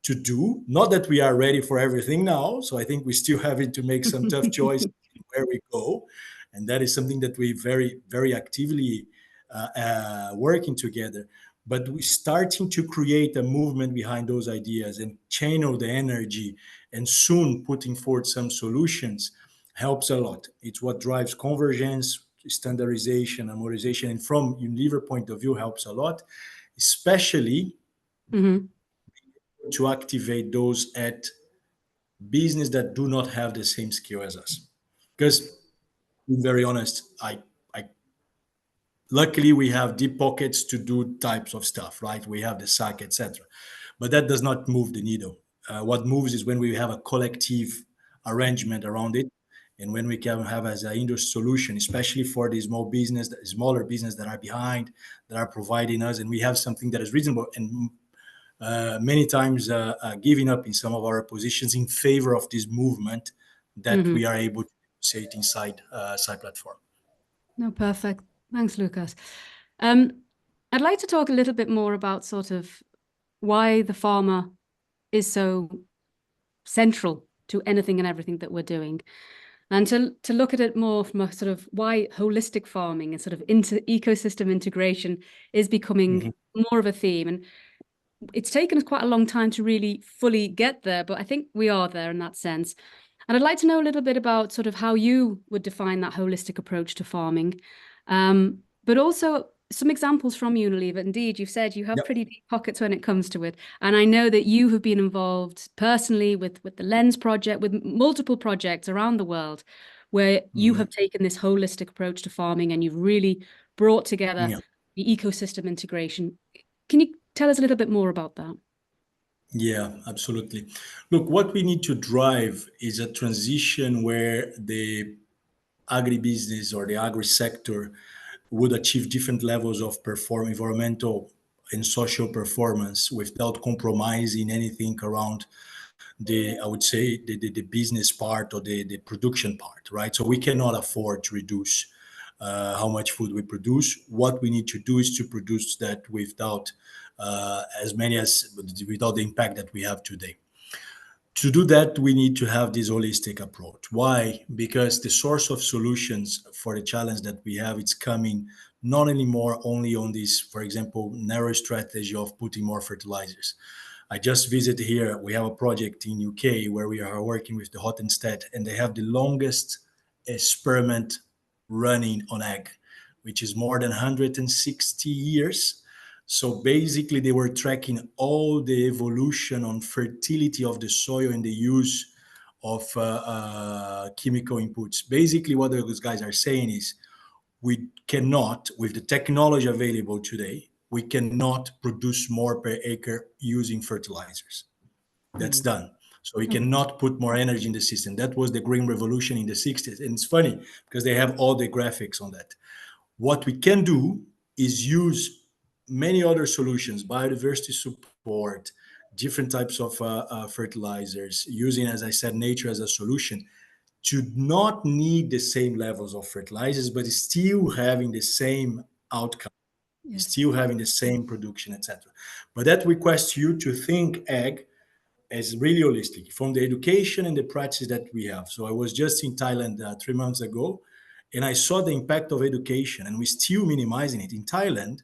S4: to do. Not that we are ready for everything now. So I think we still having to make some tough choices where we go. And that is something that we very, very actively working together. But we're starting to create a movement behind those ideas and channel the energy, and soon putting forward some solutions helps a lot. It's what drives convergence, standardization, harmonization, and from Unilever point of view helps a lot, especially to activate those at business that do not have the same skill as us. Because, to be very honest, I luckily we have deep pockets to do types of stuff, right? We have the SAC, etc. But that does not move the needle. What moves is when we have a collective arrangement around it, and when we can have as an industry solution, especially for the smaller business that are behind, that are providing us, and we have something that is reasonable. And many times giving up in some of our positions in favor of this movement that we are able to say it inside SAI Platform.
S1: No, perfect. Thanks, Lucas. I'd like to talk a little bit more about sort of why the farmer is so central to anything and everything that we're doing, and to look at it more from a sort of why holistic farming and sort of ecosystem integration is becoming more of a theme. And it's taken us quite a long time to really fully get there, but I think we are there in that sense. And I'd like to know a little bit about sort of how you would define that holistic approach to farming, but also some examples from Unilever. Indeed, you've said you have pretty deep pockets when it comes to it. And I know that you have been involved personally with the Lens project, with multiple projects around the world, where you have taken this holistic approach to farming and you've really brought together the ecosystem integration. Can you tell us a little bit more about that?
S4: Yeah, absolutely. Look, what we need to drive is a transition where the agribusiness or the agri sector would achieve different levels of environmental and social performance without compromising anything around I would say, the business part or the production part, right? So we cannot afford to reduce how much food we produce. What we need to do is to produce that without without the impact that we have today. To do that, we need to have this holistic approach. Why? Because the source of solutions for the challenge that we have, it's coming not anymore only on this, for example, narrow strategy of putting more fertilizers. I just visited here. We have a project in UK where we are working with the Hottenstedt, and they have the longest experiment running on egg, which is more than 160 years. So basically, they were tracking all the evolution on fertility of the soil and the use of chemical inputs. Basically, what those guys are saying is we cannot, with the technology available today, we cannot produce more per acre using fertilizers. That's done. So we cannot put more energy in the system. That was the green revolution in the 60s. And it's funny because they have all the graphics on that. What we can do is use many other solutions, biodiversity support, different types of fertilizers, using, as I said, nature as a solution to not need the same levels of fertilizers, but still having the same outcome, still having the same production, etc. But that requires you to think ag as really holistic from the education and the practice that we have. So I was just in Thailand 3 months ago, and I saw the impact of education, and we're still minimizing it. In Thailand,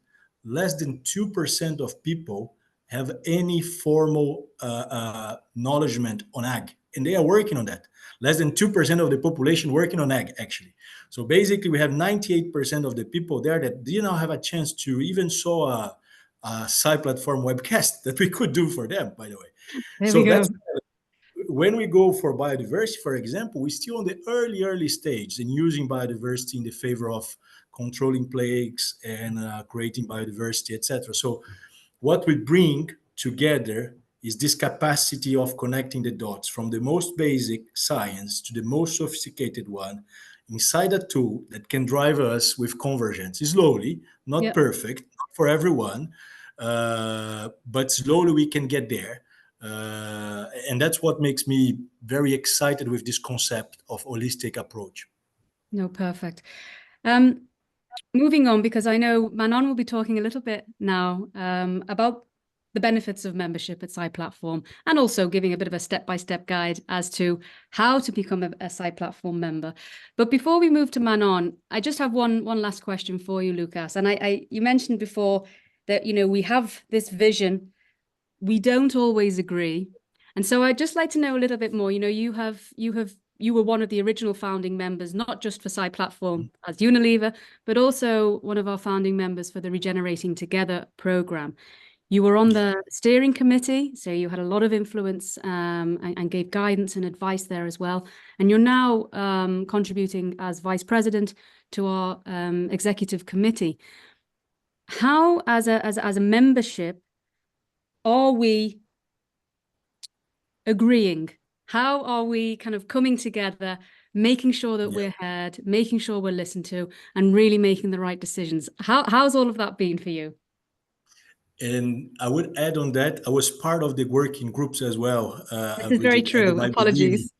S4: less than 2% of people have any formal knowledgement on ag, and they are working on that. Less than 2% of the population working on ag, actually. So basically, we have 98% of the people there that did not have a chance to even saw a SAI Platform webcast that we could do for them, by the way.
S1: There we go.
S4: That's when we go for biodiversity, for example, we're still on the early stage in using biodiversity in the favor of controlling plagues and creating biodiversity, etc. So what we bring together is this capacity of connecting the dots from the most basic science to the most sophisticated one inside a tool that can drive us with convergence slowly, not perfect, not for everyone, but slowly we can get there. And that's what makes me very excited with this concept of holistic approach.
S1: No, perfect. Moving on, because I know Manon will be talking a little bit now about the benefits of membership at SAI Platform, and also giving a bit of a step-by-step guide as to how to become a SAI Platform member. But before we move to Manon, I just have one last question for you, Lucas. And you mentioned before that, you know, we have this vision. We don't always agree. And so I'd just like to know a little bit more. You know, you were one of the original founding members, not just for SAI Platform as Unilever, but also one of our founding members for the Regenerating Together program. You were on the steering committee, so you had a lot of influence and gave guidance and advice there as well. And you're now contributing as vice president to our executive committee. How, as a membership, are we agreeing? How are we kind of coming together, making sure that we're heard, making sure we're listened to, and really making the right decisions? How's all of that been for you?
S4: And I would add on that, I was part of the working groups as well,
S1: This is very
S4: Bridget, at the
S1: true.
S4: very beginning.
S1: Apologies.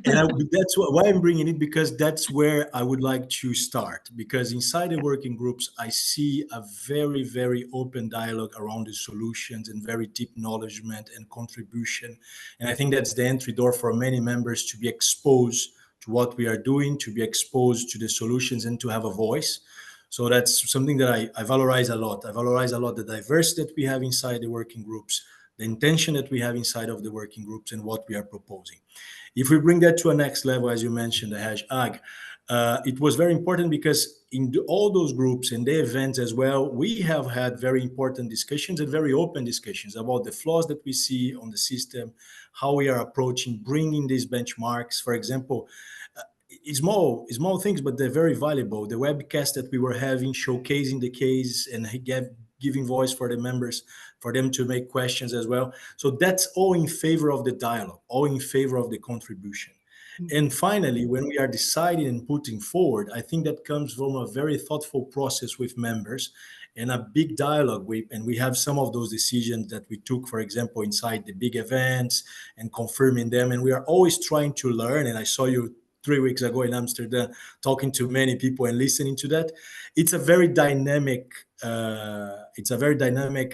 S4: And that's why I'm bringing it, because that's where I would like to start. Because inside the working groups, I see a very, very open dialogue around the solutions and very deep acknowledgement and contribution. And I think that's the entry door for many members to be exposed to what we are doing, to be exposed to the solutions, and to have a voice. So that's something that I valorize a lot. I valorize a lot the diversity that we have inside the working groups, the intention that we have inside of the working groups, and what we are proposing. If we bring that to a next level, as you mentioned, the #ag, it was very important because in all those groups and the events as well, we have had very important discussions and very open discussions about the flaws that we see on the system, how we are approaching bringing these benchmarks. For example, small things, but they're very valuable. The webcast that we were having, showcasing the case and giving voice for the members, for them to make questions as well. So that's all in favor of the dialogue, all in favor of the contribution. And finally, when we are deciding and putting forward, I think that comes from a very thoughtful process with members and a big dialogue. And we have some of those decisions that we took, for example, inside the big events and confirming them. And we are always trying to learn. And I saw you 3 weeks ago in Amsterdam, talking to many people and listening to that. It's a very dynamic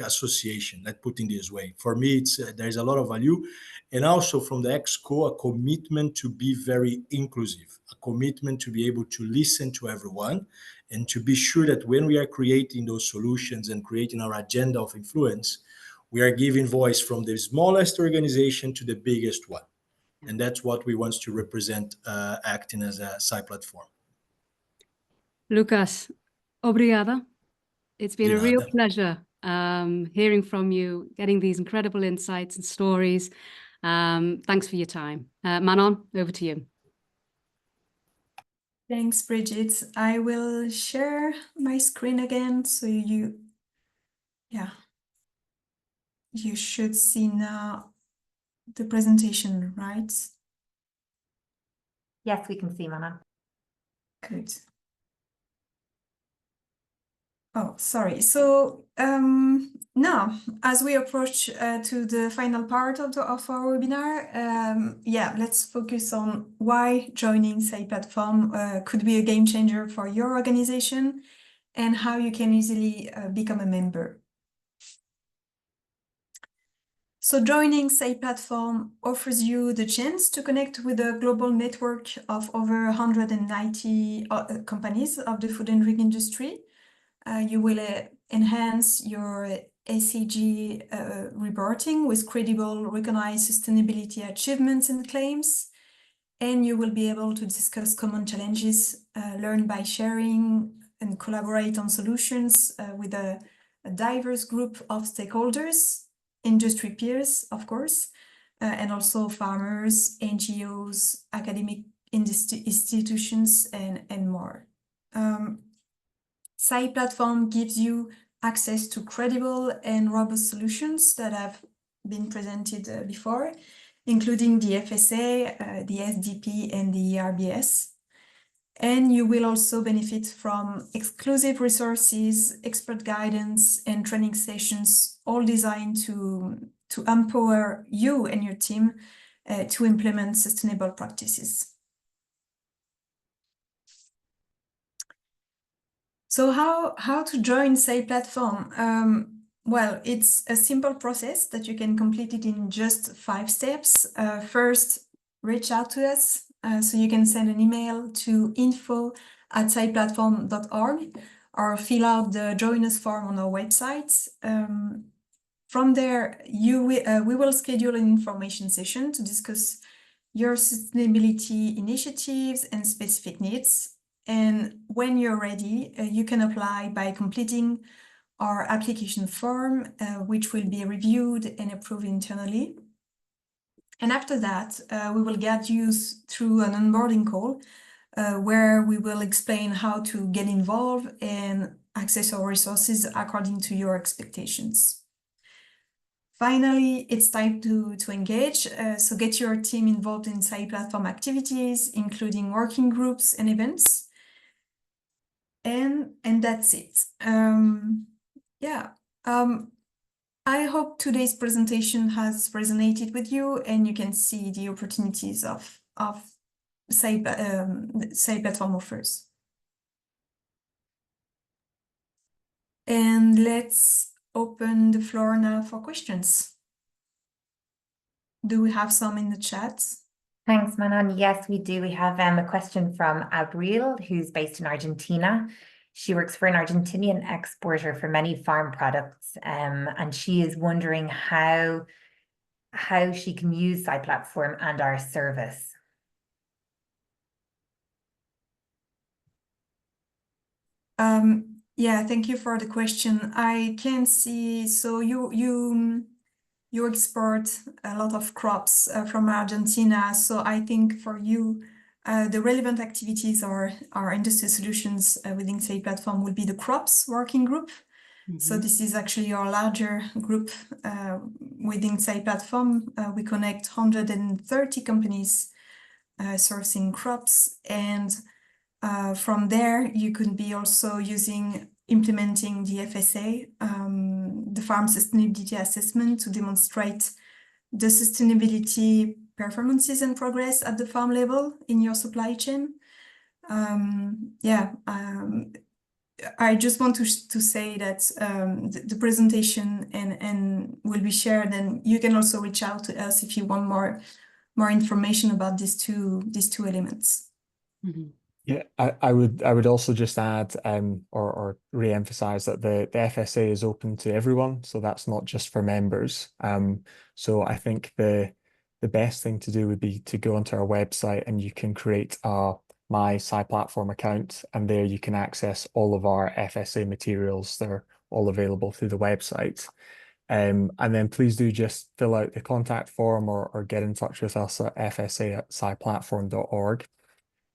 S4: association, let's put it this way. For me, there's a lot of value. And also from the ExCo, a commitment to be very inclusive, a commitment to be able to listen to everyone, and to be sure that when we are creating those solutions and creating our agenda of influence, we are giving voice from the smallest organization to the biggest one. And that's what we want to represent, acting as a SAI platform.
S1: Lucas, obrigada. It's been
S4: De
S1: a real
S4: nada.
S1: pleasure hearing from you, getting these incredible insights and stories. Thanks for your time. Manon, over to you.
S3: Thanks, Bridget. I will share my screen again, so you should see now the presentation, right?
S5: Yes, we can see, Manon.
S3: Good. Oh, sorry. So now, as we approach to the final part of our webinar, let's focus on why joining SAI Platform could be a game changer for your organization, and how you can easily become a member. So joining SAI Platform offers you the chance to connect with a global network of over 190 companies of the food and drink industry. You will enhance your SEG reporting with credible, recognized sustainability achievements and claims. And you will be able to discuss common challenges, learn by sharing, and collaborate on solutions with a diverse group of stakeholders, industry peers, of course, and also farmers, NGOs, academic institutions, and more. SAI Platform gives you access to credible and robust solutions that have been presented before, including the FSA, the SDP, and the ERBS. And you will also benefit from exclusive resources, expert guidance, and training sessions, all designed to empower you and your team to implement sustainable practices. So how to join SAI Platform? Well, it's a simple process that you can complete it in just 5 steps. First, reach out to us. So you can send an email to info@saiplatform.org or fill out the Join Us form on our website. From there, we will schedule an information session to discuss your sustainability initiatives and specific needs. And when you're ready, you can apply by completing our application form, which will be reviewed and approved internally. And after that, we will guide you through an onboarding call where we will explain how to get involved and access our resources according to your expectations. Finally, it's time to engage. So get your team involved in SAI Platform activities, including working groups and events. And that's it. I hope today's presentation has resonated with you and you can see the opportunities of SAI Platform offers. And let's open the floor now for questions. Do we have some in the chat?
S5: Thanks, Manon. Yes, we do. We have a question from Abril, who's based in Argentina. She works for an Argentinian exporter for many farm products, and she is wondering how she can use SAI Platform and our service.
S3: Yeah, thank you for the question. I can see, so you export a lot of crops from Argentina. So I think for you, the relevant activities or our industry solutions within SAI Platform will be the crops working group. So this is actually our larger group within SAI Platform. We connect 130 companies sourcing crops, and from there you could be also implementing the FSA, the Farm Sustainability Assessment, to demonstrate the sustainability performances and progress at the farm level in your supply chain. I just want to say that the presentation and will be shared, and you can also reach out to us if you want more information about these two elements.
S1: Mm-hmm.
S2: Yeah, I would also just add or re-emphasize that the FSA is open to everyone, so that's not just for members. So I think the best thing to do would be to go onto our website, and you can create a My SAI Platform account, and there you can access all of our FSA materials. They're all available through the website. And then please do just fill out the contact form or get in touch with us at fsa@saiplatform.org.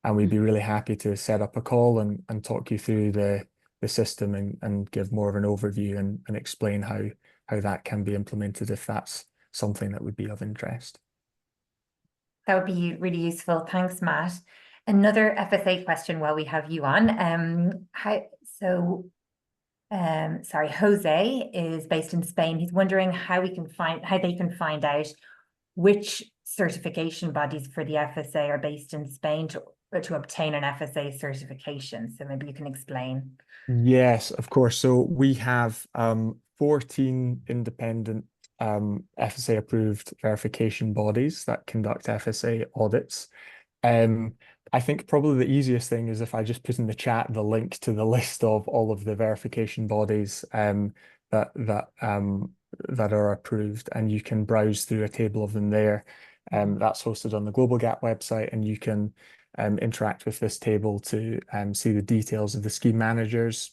S2: And we'd be really happy to set up a call and talk you through the system and give more of an overview and explain how that can be implemented if that's something that would be of interest.
S5: That would be really useful. Thanks, Matt. Another FSA question while we have you on. Jose is based in Spain. He's wondering how they can find out which certification bodies for the FSA are based in Spain to obtain an FSA certification. So maybe you can explain.
S2: Yes, of course. So we have 14 independent FSA approved verification bodies that conduct FSA audits. I think probably the easiest thing is if I just put in the chat the link to the list of all of the verification bodies that are approved, and you can browse through a table of them there. That's hosted on the Global Gap website, and you can interact with this table to see the details of the scheme managers,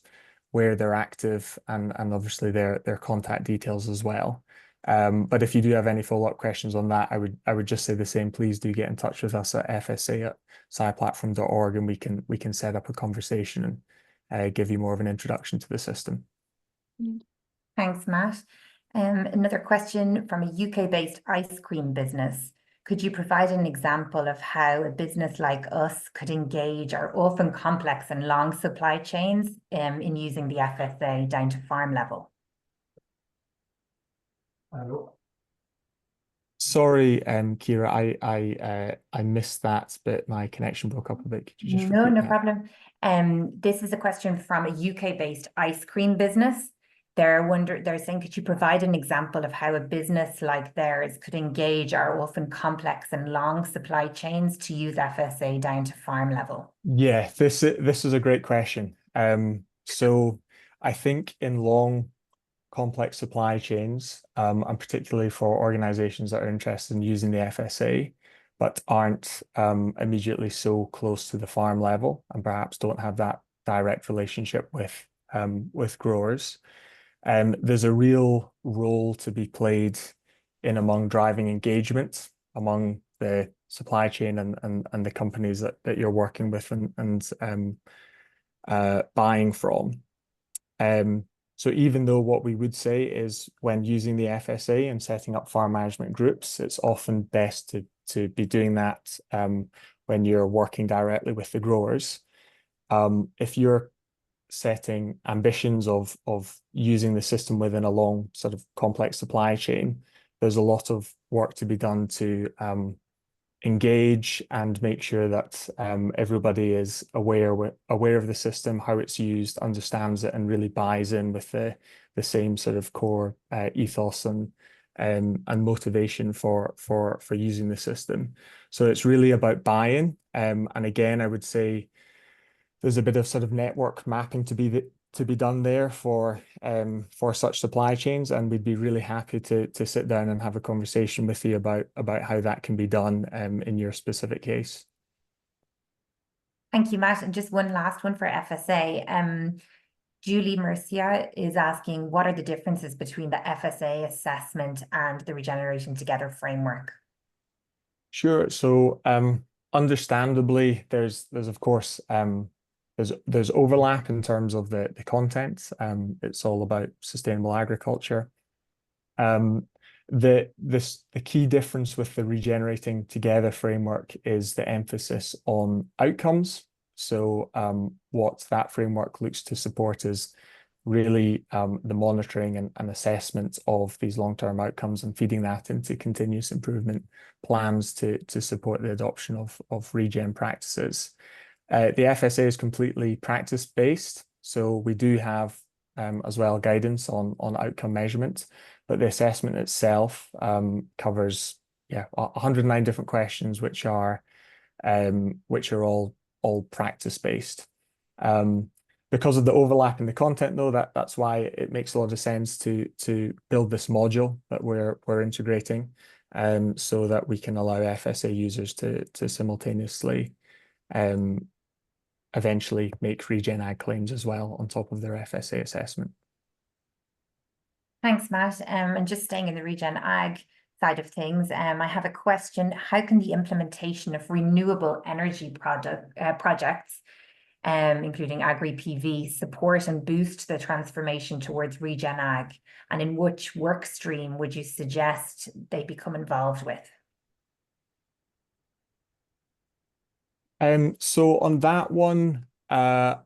S2: where they're active, and obviously their contact details as well. But if you do have any follow-up questions on that, I would just say the same. Please do get in touch with us at fsa@saiplatform.org, and we can set up a conversation and give you more of an introduction to the system.
S5: Thanks, Matt. Another question from a UK-based ice cream business. Could you provide an example of how a business like us could engage our often complex and long supply chains in using the FSA down to farm level?
S2: Sorry, Kira, I missed that bit. My connection broke up a bit. Could you just repeat
S5: No
S2: that?
S5: problem. This is a question from a UK-based ice cream business. They're saying, could you provide an example of how a business like theirs could engage our often complex and long supply chains to use FSA down to farm level?
S2: Yeah, this is a great question. So I think in long, complex supply chains, and particularly for organizations that are interested in using the FSA, but aren't immediately so close to the farm level and perhaps don't have that direct relationship with growers. There's a real role to be played among driving engagement among the supply chain and the companies that you're working with and buying from. So even though what we would say is when using the FSA and setting up farm management groups, it's often best to be doing that when you're working directly with the growers. If you're setting ambitions of using the system within a long sort of complex supply chain, there's a lot of work to be done to engage and make sure that everybody is aware of the system, how it's used, understands it, and really buys in with the same sort of core ethos and motivation for using the system. So it's really about buy-in. And again, I would say there's a bit of sort of network mapping to be done there for such supply chains, and we'd be really happy to sit down and have a conversation with you about how that can be done in your specific case.
S5: Thank you, Matt. And just one last one for FSA. Julie Mercia is asking, what are the differences between the FSA assessment and the Regeneration Together framework?
S2: Sure. So understandably, there's of course there's overlap in terms of the content. It's all about sustainable agriculture. The key difference with the Regenerating Together framework is the emphasis on outcomes. So what that framework looks to support is really the monitoring and assessment of these long-term outcomes and feeding that into continuous improvement plans to support the adoption of regen practices. The FSA is completely practice-based, so we do have as well guidance on outcome measurement, but the assessment itself covers 109 different questions, which are all practice-based. Because of the overlap in the content, though, that's why it makes a lot of sense to build this module that we're integrating, so that we can allow FSA users to simultaneously eventually make regen ag claims as well on top of their FSA assessment.
S5: Thanks, Matt. And just staying in the regen ag side of things, I have a question. How can the implementation of renewable energy projects, including agri-PV, support and boost the transformation towards regen ag? And in which work stream would you suggest they become involved with?
S2: So on that one, I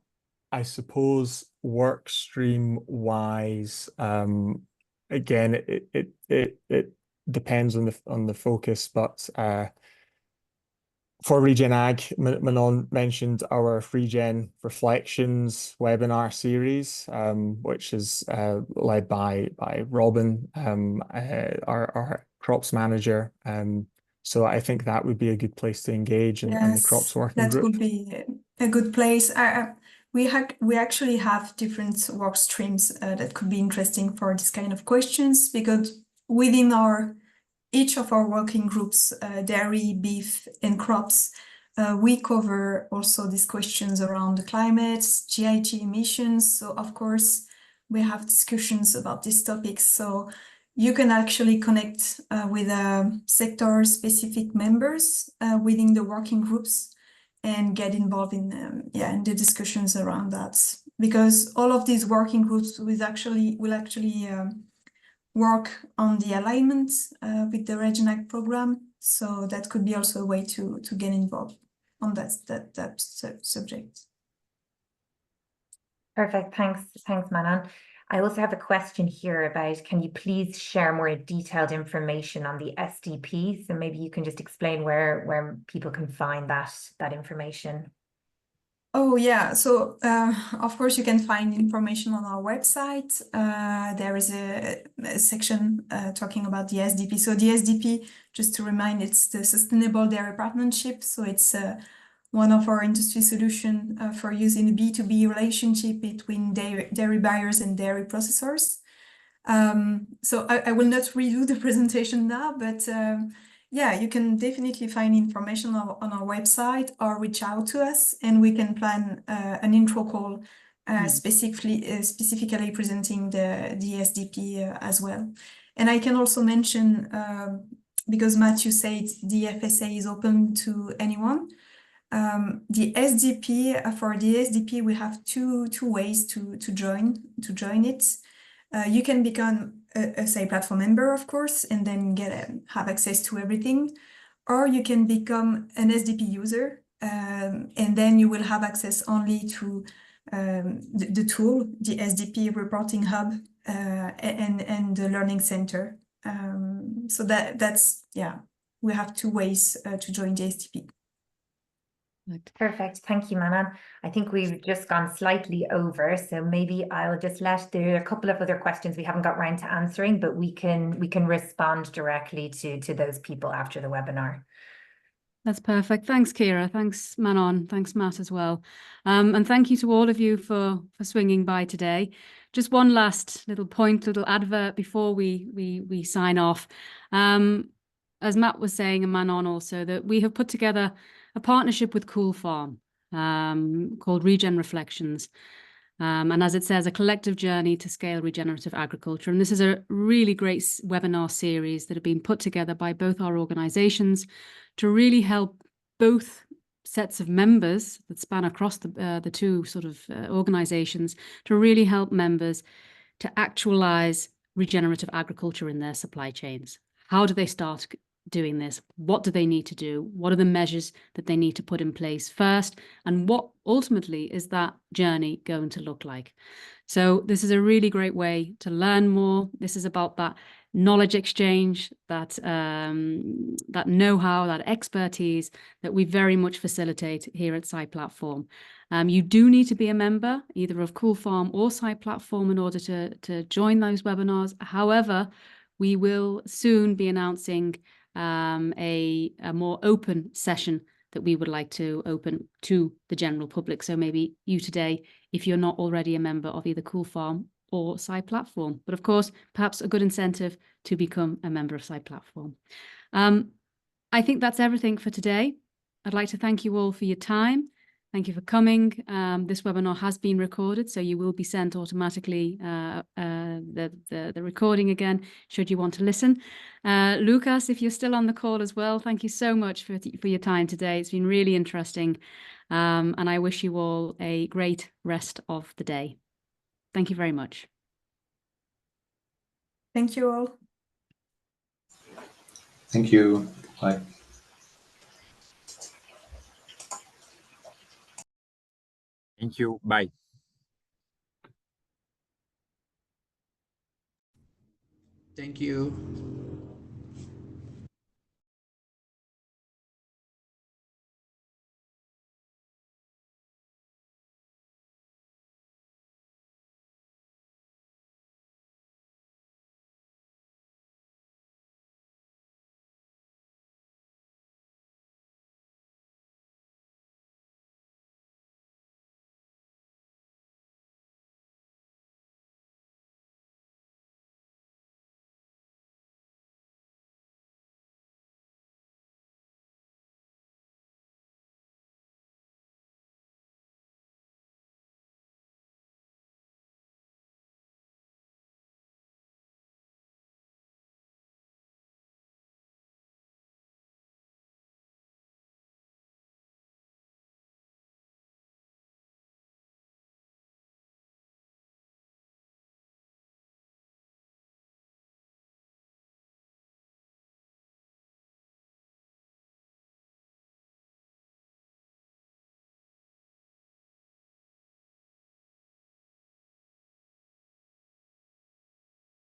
S2: suppose work stream wise, again, it depends on the focus, but for Regen Ag, Manon mentioned our Regen Reflections webinar series, which is led by Robin, our crops manager. So I think that would be a good place to engage in the crops working group.
S3: That would be a good place. We actually have different work streams that could be interesting for this kind of questions, because within each of our working groups, dairy, beef, and crops, we cover also these questions around the climate, GHG emissions. So of course, we have discussions about these topics. So you can actually connect with sector-specific members within the working groups and get involved in the discussions around that. Because all of these working groups will actually work on the alignment with the Regen Ag program. So that could be also a way to get involved on that subject.
S5: Perfect. Thanks, Manon. I also have a question here about, can you please share more detailed information on the SDP? So maybe you can just explain where people can find that information.
S3: Oh, yeah. So, of course, you can find information on our website. There is a section talking about the SDP. So the SDP, just to remind, it's the Sustainable Dairy Partnership. So it's one of our industry solutions for using a B2B relationship between dairy buyers and dairy processors. So I will not redo the presentation now, but yeah, you can definitely find information on our website or reach out to us, and we can plan an intro call specifically presenting the SDP as well. And I can also mention, because Matthew said the FSA is open to anyone. The SDP, for the SDP, we have two ways to join it. You can become a SAI Platform member, of course, and then have access to everything. Or you can become an SDP user, and then you will have access only to the tool, the SDP reporting hub, and the learning center. So that's, yeah, we have two ways to join the STP.
S5: Perfect. Thank you, Manon. I think we've just gone slightly over, so maybe I'll just there are a couple of other questions we haven't got round to answering, but we can respond directly to those people after the webinar.
S1: That's perfect. Thanks, Kira. Thanks, Manon. Thanks, Matt, as well. And thank you to all of you for swinging by today. Just one last little point, little advert before we sign off. As Matt was saying, and Manon also, that we have put together a partnership with Cool Farm called Regen Reflections. And as it says, a collective journey to scale regenerative agriculture. And this is a really great webinar series that have been put together by both our organizations to really help both sets of members that span across the two sort of organizations, to really help members to actualize regenerative agriculture in their supply chains. How do they start doing this? What do they need to do? What are the measures that they need to put in place first? And what ultimately is that journey going to look like? So this is a really great way to learn more. This is about that knowledge exchange, that that know-how, that expertise that we very much facilitate here at SAI Platform. You do need to be a member either of Cool Farm or SAI Platform in order to join those webinars. However, we will soon be announcing a more open session that we would like to open to the general public. So maybe you today, if you're not already a member of either Cool Farm or SAI Platform, but of course, perhaps a good incentive to become a member of SAI Platform. I think that's everything for today. I'd like to thank you all for your time. Thank you for coming. This webinar has been recorded, so you will be sent automatically the recording again, should you want to listen. Lucas, if you're still on the call as well, thank you so much for your time today. It's been really interesting, and I wish you all a great rest of the day. Thank you very much.
S3: Thank you all.
S6: Thank you. Bye.
S7: Thank you. Bye.
S8: Thank you.